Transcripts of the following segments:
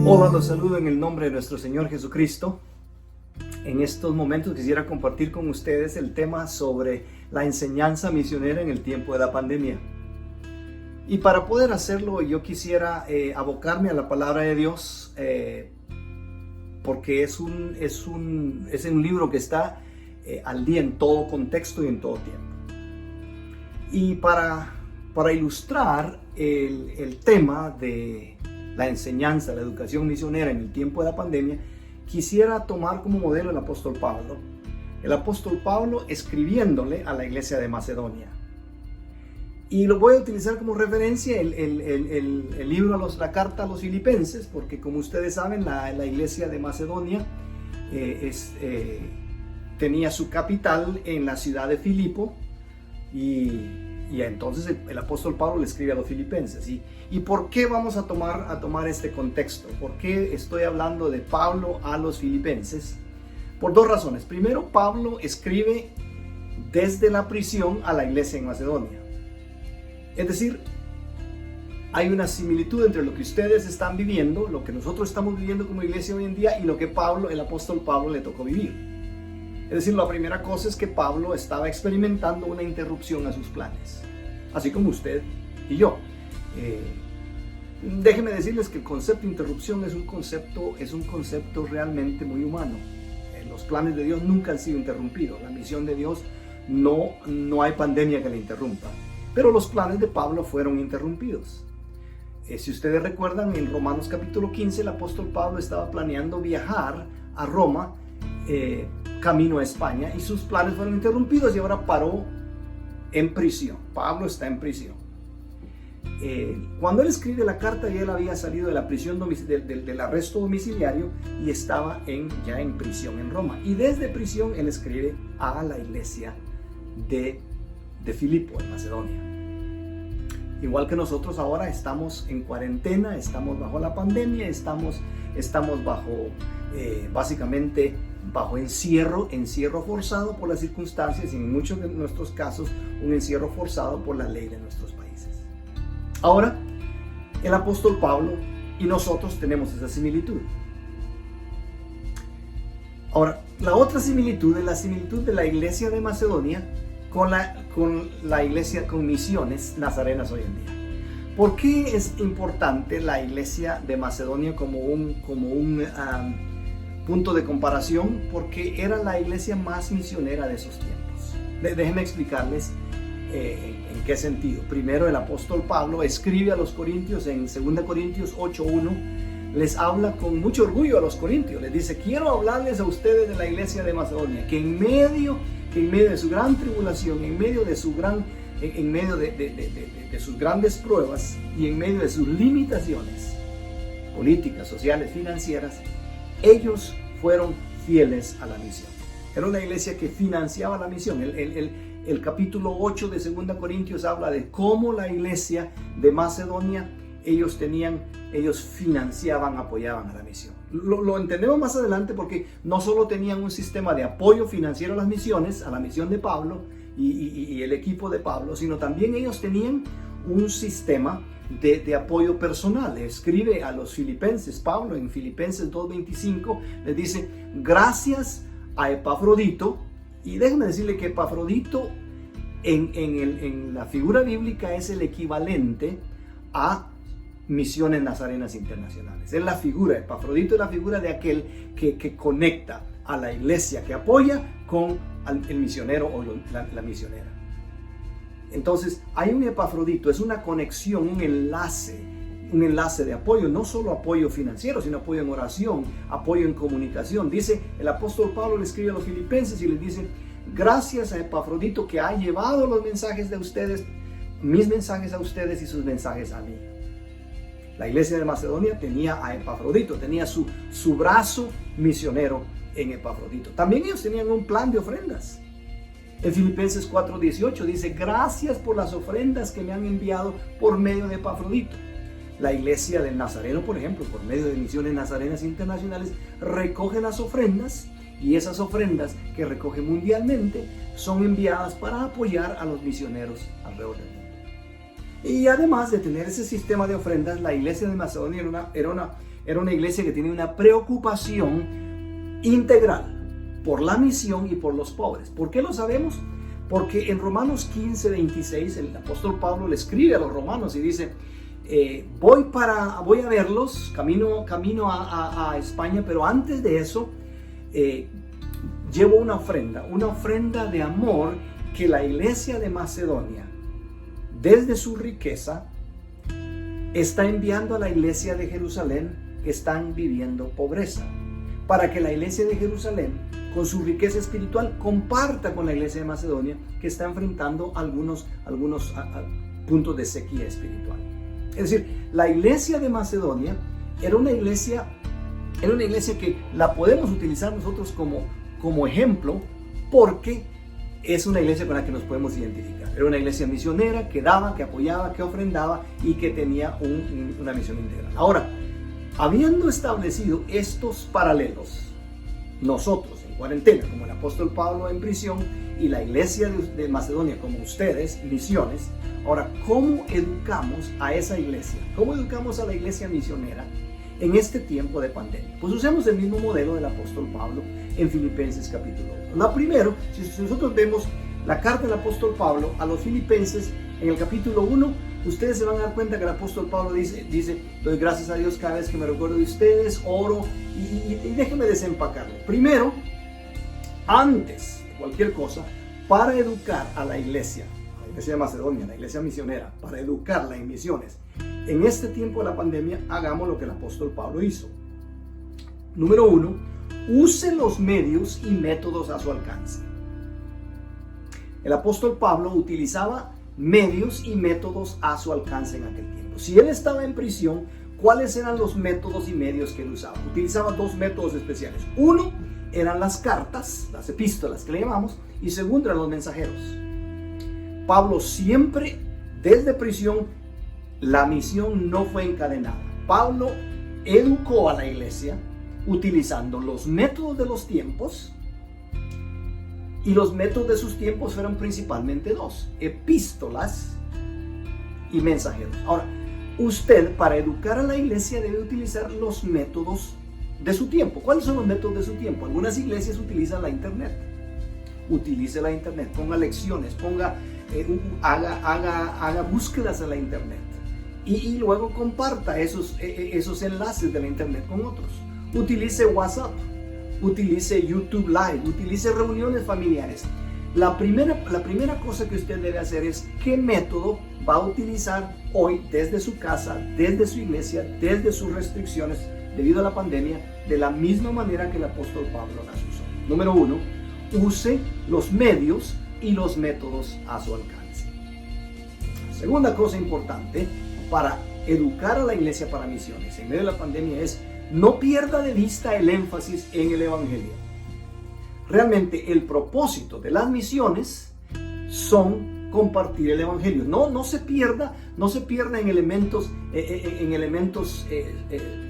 Hola, los saludo en el nombre de nuestro Señor Jesucristo. En estos momentos quisiera compartir con ustedes el tema sobre la enseñanza misionera en el tiempo de la pandemia. Y para poder hacerlo yo quisiera abocarme a la palabra de Dios, porque es un libro que está al día en todo contexto y en todo tiempo. Y para ilustrar el tema de la enseñanza, la educación misionera en el tiempo de la pandemia, quisiera tomar como modelo el apóstol Pablo. El apóstol Pablo escribiéndole a la iglesia de Macedonia. Y lo voy a utilizar como referencia el libro, la carta a los Filipenses, porque como ustedes saben, la iglesia de Macedonia tenía su capital en la ciudad de Filipo, y entonces el apóstol Pablo le escribe a los Filipenses. ¿Y por qué vamos a tomar este contexto? ¿Por qué estoy hablando de Pablo a los Filipenses? Por dos razones. Primero, Pablo escribe desde la prisión a la iglesia en Macedonia. Es decir, hay una similitud entre lo que ustedes están viviendo, lo que nosotros estamos viviendo como iglesia hoy en día, y lo que el apóstol Pablo le tocó vivir. Es decir, la primera cosa es que Pablo estaba experimentando una interrupción a sus planes, así como usted y yo. Déjenme decirles que el concepto de interrupción es un concepto realmente muy humano. Los planes de Dios nunca han sido interrumpidos. La misión de Dios no hay pandemia que la interrumpa. Pero los planes de Pablo fueron interrumpidos. Si ustedes recuerdan, en Romanos capítulo 15, el apóstol Pablo estaba planeando viajar a Roma, camino a España, y sus planes fueron interrumpidos y ahora paró en prisión. Pablo está en prisión. Cuando él escribe la carta, ya él había salido de la prisión del arresto domiciliario y estaba ya en prisión en Roma. Y desde prisión él escribe a la iglesia de Filipo, en Macedonia. Igual que nosotros ahora estamos en cuarentena, estamos bajo la pandemia, estamos bajo, básicamente, bajo encierro forzado por las circunstancias, y en muchos de nuestros casos un encierro forzado por la ley de nuestros países. Ahora, el apóstol Pablo y nosotros tenemos esa similitud. Ahora, la otra similitud es la similitud de la iglesia de Macedonia con la iglesia con misiones nazarenas hoy en día. ¿Por qué es importante la iglesia de Macedonia como un punto de comparación? Porque era la iglesia más misionera de esos tiempos. Déjenme explicarles en qué sentido. Primero, el apóstol Pablo escribe a los corintios en 2 Corintios 8:1. Les habla con mucho orgullo a los corintios. Les dice: quiero hablarles a ustedes de la iglesia de Macedonia, que en medio de su gran tribulación, en medio de sus grandes pruebas y en medio de sus limitaciones políticas, sociales, financieras, ellos fueron fieles a la misión. Era una iglesia que financiaba la misión. El capítulo 8 de 2 Corintios habla de cómo la iglesia de Macedonia, ellos financiaban, apoyaban a la misión. Lo entendemos más adelante, porque no solo tenían un sistema de apoyo financiero a las misiones, a la misión de Pablo y el equipo de Pablo, sino también ellos tenían un sistema de apoyo personal. Escribe a los filipenses, Pablo en Filipenses 2:25, les dice: gracias a Epafrodito. Y déjenme decirle que Epafrodito en la figura bíblica es el equivalente a Misiones Nazarenas Internacionales. Es la figura, Epafrodito es la figura de aquel que conecta a la iglesia que apoya con el misionero o la misionera. Entonces hay un Epafrodito, es una conexión, un enlace de apoyo, no solo apoyo financiero, sino apoyo en oración, apoyo en comunicación. Dice el apóstol Pablo, le escribe a los filipenses y les dice: gracias a Epafrodito, que ha llevado los mensajes de ustedes, mis mensajes a ustedes y sus mensajes a mí. La iglesia de Macedonia tenía a Epafrodito, tenía su brazo misionero en Epafrodito. También ellos tenían un plan de ofrendas. En Filipenses 4:18 dice: gracias por las ofrendas que me han enviado por medio de Epafrodito. La iglesia del Nazareno, por ejemplo, por medio de Misiones Nazarenas Internacionales, recoge las ofrendas, y esas ofrendas que recoge mundialmente son enviadas para apoyar a los misioneros alrededor del mundo. Y además de tener ese sistema de ofrendas, la iglesia de Macedonia era era una iglesia que tenía una preocupación integral por la misión y por los pobres. ¿Por qué lo sabemos? Porque en Romanos 15, 26, el apóstol Pablo le escribe a los romanos y dice, voy a verlos, camino a España, pero antes de eso, llevo una ofrenda de amor que la iglesia de Macedonia, desde su riqueza, está enviando a la iglesia de Jerusalén que están viviendo pobreza, para que la iglesia de Jerusalén, con su riqueza espiritual, comparta con la iglesia de Macedonia que está enfrentando algunos puntos de sequía espiritual. Es decir, la iglesia de Macedonia era una iglesia que la podemos utilizar nosotros como ejemplo, porque es una iglesia con la que nos podemos identificar. Era una iglesia misionera que daba, que apoyaba, que ofrendaba y que tenía una misión integral. Ahora, habiendo establecido estos paralelos, nosotros en cuarentena, como el apóstol Pablo en prisión, y la iglesia de Macedonia, como ustedes, misiones, ahora, ¿cómo educamos a esa iglesia? ¿Cómo educamos a la iglesia misionera en este tiempo de pandemia? Pues usemos el mismo modelo del apóstol Pablo en Filipenses capítulo 1. Lo primero, si nosotros vemos la carta del apóstol Pablo a los filipenses en el capítulo 1, ustedes se van a dar cuenta que el apóstol Pablo dice, doy gracias a Dios cada vez que me recuerdo de ustedes, oro, y déjenme desempacarlo. Primero, antes de cualquier cosa, para educar a la iglesia de Macedonia, la iglesia misionera, para educarla en misiones, en este tiempo de la pandemia, hagamos lo que el apóstol Pablo hizo. Número 1, use los medios y métodos a su alcance. El apóstol Pablo utilizaba medios y métodos a su alcance en aquel tiempo. Si él estaba en prisión, ¿cuáles eran los métodos y medios que él usaba? Utilizaba dos métodos especiales. Uno eran las cartas, las epístolas que le llamamos, y segundo eran los mensajeros. Pablo siempre, desde prisión, la misión no fue encadenada. Pablo educó a la iglesia utilizando los métodos de los tiempos, y los métodos de sus tiempos fueron principalmente dos: epístolas y mensajeros. Ahora, usted, para educar a la iglesia, debe utilizar los métodos de su tiempo. ¿Cuáles son los métodos de su tiempo? Algunas iglesias utilizan la internet. Utilice la internet, ponga lecciones, haga búsquedas en la internet y luego comparta esos enlaces de la internet con otros. Utilice WhatsApp, utilice YouTube Live, utilice reuniones familiares. La primera cosa que usted debe hacer es qué método va a utilizar hoy desde su casa, desde su iglesia, desde sus restricciones debido a la pandemia, de la misma manera que el apóstol Pablo las usó. Número 1, use los medios y los métodos a su alcance. Segunda cosa importante para educar a la iglesia para misiones en medio de la pandemia es: no pierda de vista el énfasis en el evangelio. Realmente el propósito de las misiones son compartir el evangelio. No se pierda en elementos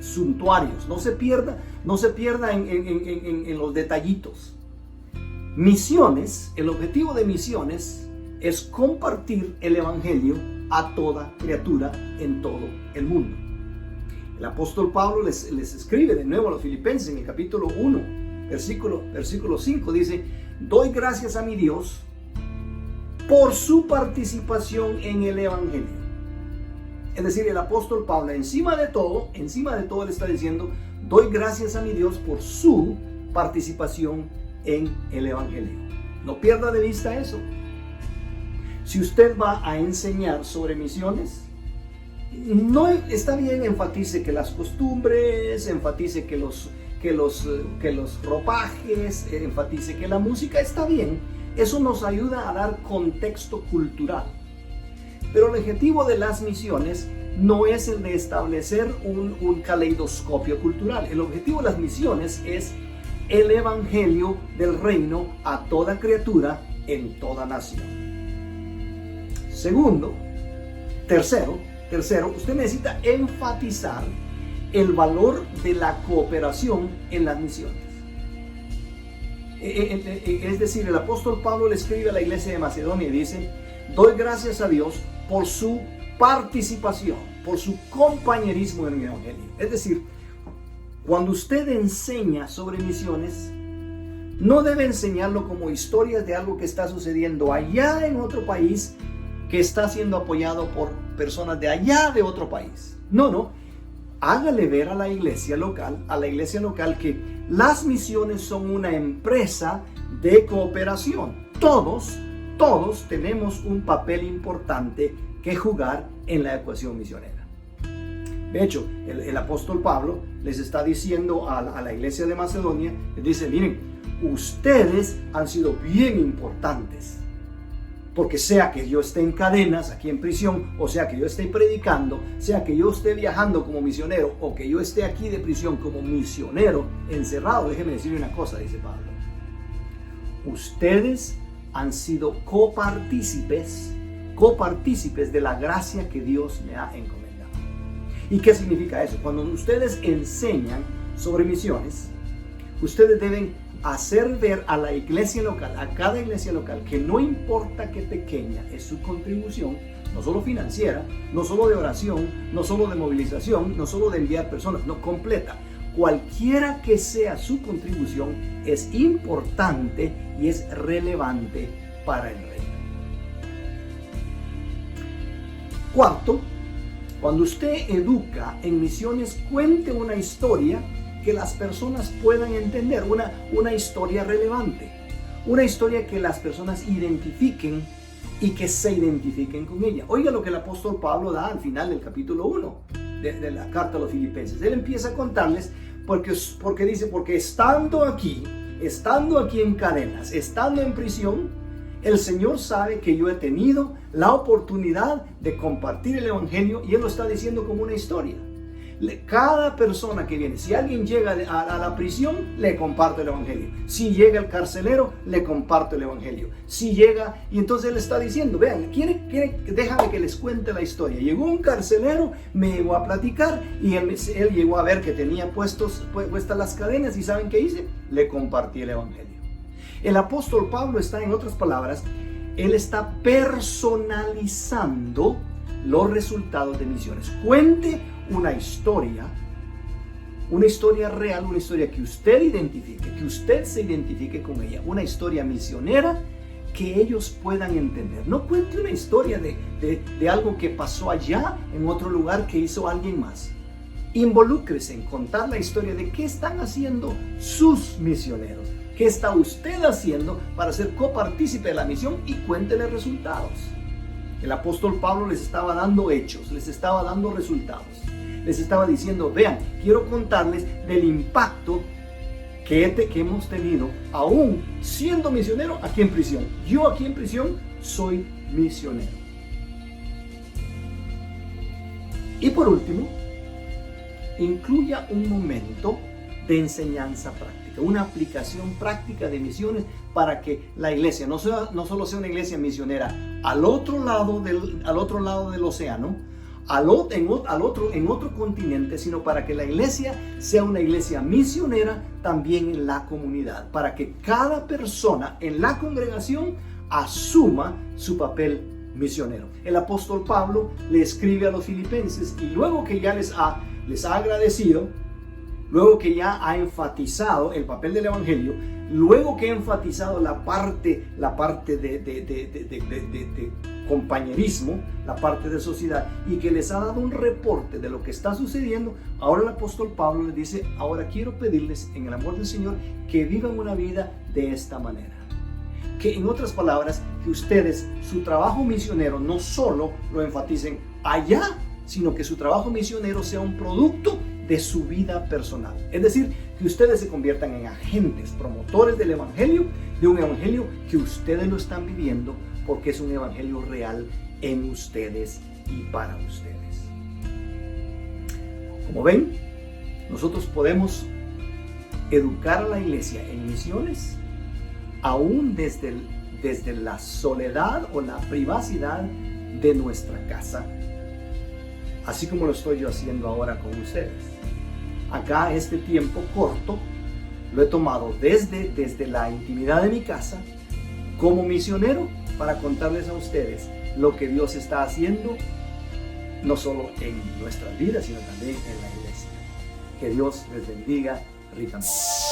suntuarios. No se pierda en los detallitos. Misiones, el objetivo de misiones es compartir el evangelio a toda criatura en todo el mundo. El apóstol Pablo les escribe de nuevo a los filipenses en el capítulo 1, versículo 5, dice: doy gracias a mi Dios por su participación en el evangelio. Es decir, el apóstol Pablo, encima de todo le está diciendo: doy gracias a mi Dios por su participación en el evangelio. No pierda de vista eso. Si usted va a enseñar sobre misiones, no está bien, enfatice que las costumbres, enfatice que los ropajes, enfatice que la música, está bien. Eso nos ayuda a dar contexto cultural. Pero el objetivo de las misiones no es el de establecer un caleidoscopio cultural. El objetivo de las misiones es el evangelio del reino a toda criatura en toda nación. Tercero, usted necesita enfatizar el valor de la cooperación en las misiones. Es decir, el apóstol Pablo le escribe a la iglesia de Macedonia y dice: doy gracias a Dios por su participación, por su compañerismo en el evangelio. Es decir, Cuando usted enseña sobre misiones, no debe enseñarlo como historias de algo que está sucediendo allá en otro país, que está siendo apoyado por personas de allá de otro país. No. Hágale ver a la iglesia local, que las misiones son una empresa de cooperación. Todos tenemos un papel importante que jugar en la ecuación misionera. De hecho, el apóstol Pablo les está diciendo a la iglesia de Macedonia, les dice, miren, ustedes han sido bien importantes. Porque sea que yo esté en cadenas, aquí en prisión, o sea que yo esté predicando, sea que yo esté viajando como misionero, o que yo esté aquí de prisión como misionero, encerrado, déjeme decirle una cosa, dice Pablo. Ustedes han sido copartícipes de la gracia que Dios me ha encomendado. ¿Y qué significa eso? Cuando ustedes enseñan sobre misiones, ustedes deben hacer ver a la iglesia local, a cada iglesia local, que no importa qué pequeña es su contribución, no solo financiera, no solo de oración, no solo de movilización, no solo de enviar personas, no, completa. Cualquiera que sea su contribución es importante y es relevante para el reino. Cuarto, cuando usted educa en misiones, cuente una historia que las personas puedan entender, una historia relevante, una historia que las personas identifiquen y que se identifiquen con ella. Oiga lo que el apóstol Pablo da al final del capítulo 1 de la carta a los Filipenses. Él empieza a contarles porque dice, porque estando aquí en cadenas, estando en prisión, el Señor sabe que yo he tenido la oportunidad de compartir el evangelio, y Él lo está diciendo como una historia. Cada persona que viene, si alguien llega a la prisión, le comparto el evangelio. Si llega el carcelero, le comparto el evangelio. Si llega, y entonces él está diciendo, vean, déjame que les cuente la historia. Llegó un carcelero, me llegó a platicar, y él llegó a ver que tenía puestas las cadenas, y ¿saben qué hice? Le compartí el evangelio. El apóstol Pablo está, en otras palabras, él está personalizando los resultados de misiones. Cuente una historia real, una historia que usted identifique, que usted se identifique con ella, una historia misionera que ellos puedan entender. No cuente una historia de algo que pasó allá en otro lugar que hizo alguien más. Involúcrese en contar la historia de qué están haciendo sus misioneros, qué está usted haciendo para ser copartícipe de la misión, y cuéntele resultados. El apóstol Pablo les estaba dando hechos, les estaba dando resultados. Les estaba diciendo, vean, quiero contarles del impacto que hemos tenido aún siendo misionero aquí en prisión. Yo aquí en prisión soy misionero. Y por último, incluya un momento de enseñanza práctica, una aplicación práctica de misiones, para que la iglesia no solo sea una iglesia misionera al otro lado del océano, en otro continente, sino para que la iglesia sea una iglesia misionera también en la comunidad, para que cada persona en la congregación asuma su papel misionero. El apóstol Pablo le escribe a los filipenses, y luego que ya les ha agradecido, luego que ya ha enfatizado el papel del evangelio, luego que ha enfatizado la parte de compañerismo, la parte de sociedad, y que les ha dado un reporte de lo que está sucediendo, ahora el apóstol Pablo les dice, ahora quiero pedirles en el amor del Señor que vivan una vida de esta manera. Que, en otras palabras, que ustedes su trabajo misionero no solo lo enfaticen allá, sino que su trabajo misionero sea un producto de su vida personal. Es decir, que ustedes se conviertan en agentes, promotores del evangelio, de un evangelio que ustedes lo están viviendo, porque es un evangelio real en ustedes y para ustedes. Como ven, nosotros podemos educar a la iglesia en misiones aún desde la soledad o la privacidad de nuestra casa, así como lo estoy yo haciendo ahora con ustedes. Acá, este tiempo corto lo he tomado desde la intimidad de mi casa como misionero, para contarles a ustedes lo que Dios está haciendo, no solo en nuestras vidas, sino también en la iglesia. Que Dios les bendiga ricamente.